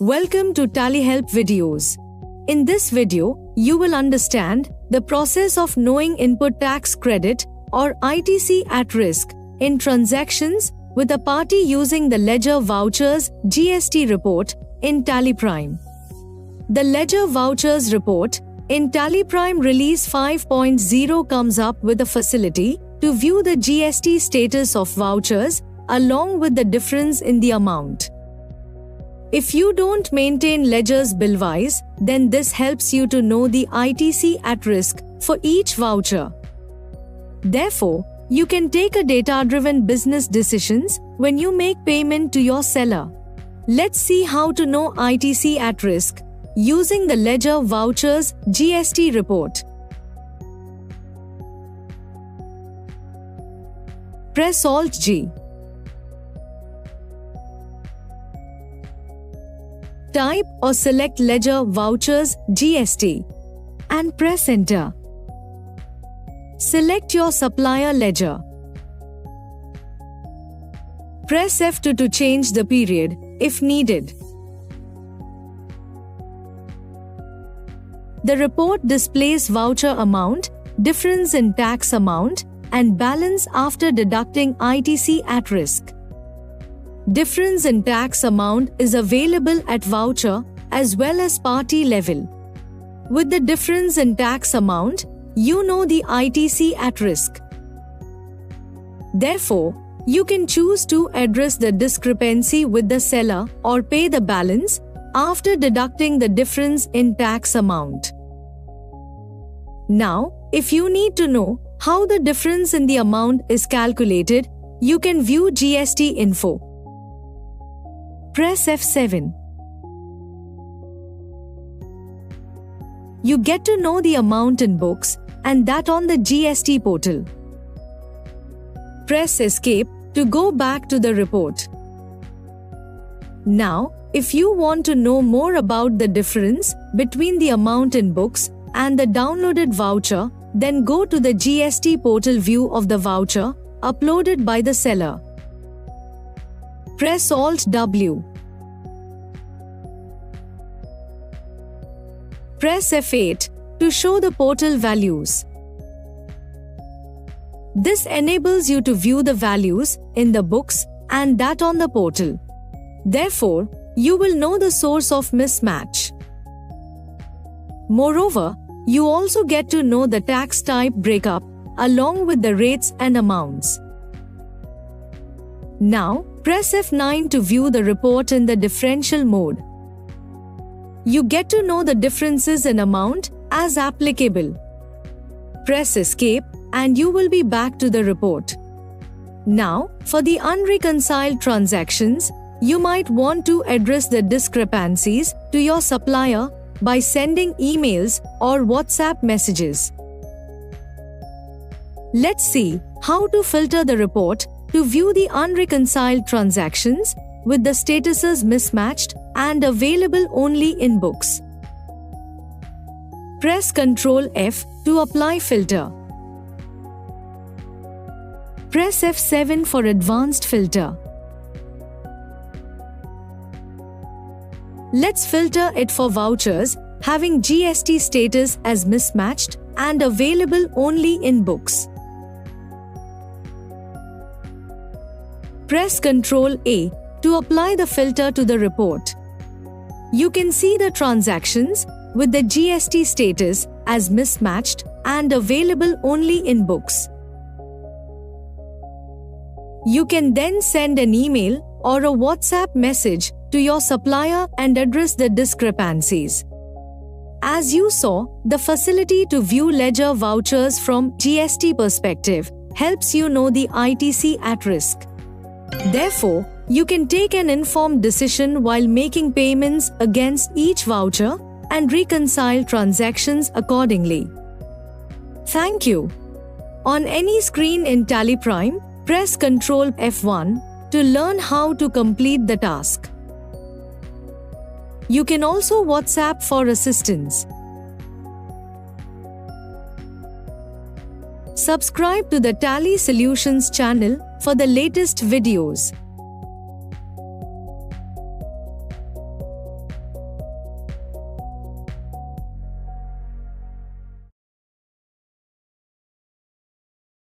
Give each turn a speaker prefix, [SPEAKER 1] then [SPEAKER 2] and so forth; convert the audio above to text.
[SPEAKER 1] Welcome to TallyHelp videos. In this video, you will understand the process of knowing input tax credit or ITC at risk in transactions with a party using the Ledger Vouchers GST report in TallyPrime. The Ledger Vouchers report in TallyPrime Release 5.0 comes up with a facility to view the GST status of vouchers along with the difference in the amount. If you don't maintain ledgers billwise, then this helps you to know the ITC at risk for each voucher. Therefore, you can take a data-driven business decisions when you make payment to your seller. Let's see how to know ITC at risk using the Ledger Vouchers GST report. Press Alt-G. Type or select Ledger Vouchers GST and press Enter. Select your supplier ledger. Press F2 to change the period if needed. The report displays voucher amount, difference in tax amount, and balance after deducting ITC at risk. Difference in tax amount is available at voucher as well as party level. With the difference in tax amount, you know the ITC at risk. Therefore, you can choose to address the discrepancy with the seller or pay the balance after deducting the difference in tax amount. Now, if you need to know how the difference in the amount is calculated, you can view GST info. Press F7. You get to know the amount in books and that on the GST portal. Press Escape to go back to the report. Now, if you want to know more about the difference between the amount in books and the downloaded voucher, then go to the GST portal view of the voucher uploaded by the seller. Press Alt-W. Press F8 to show the portal values. This enables you to view the values in the books and that on the portal. Therefore, you will know the source of mismatch. Moreover, you also get to know the tax type breakup along with the rates and amounts. Now, press F9 to view the report in the differential mode. You get to know the differences in amount as applicable. Press Escape and you will be back to the report. Now, for the unreconciled transactions, you might want to address the discrepancies to your supplier by sending emails or WhatsApp messages. Let's see how to filter the report to view the unreconciled transactions with the statuses mismatched and available only in books. Press Ctrl F to apply filter. Press F7 for advanced filter. Let's filter it for vouchers having GST status as mismatched and available only in books. Press Ctrl A to apply the filter to the report. You can see the transactions with the GST status as mismatched and available only in books. You can then send an email or a WhatsApp message to your supplier and address the discrepancies. As you saw, the facility to view ledger vouchers from GST perspective helps you know the ITC at risk. Therefore, you can take an informed decision while making payments against each voucher and reconcile transactions accordingly. Thank you. On any screen in TallyPrime, press Ctrl F1 to learn how to complete the task. You can also WhatsApp for assistance. Subscribe to the Tally Solutions channel for the latest videos.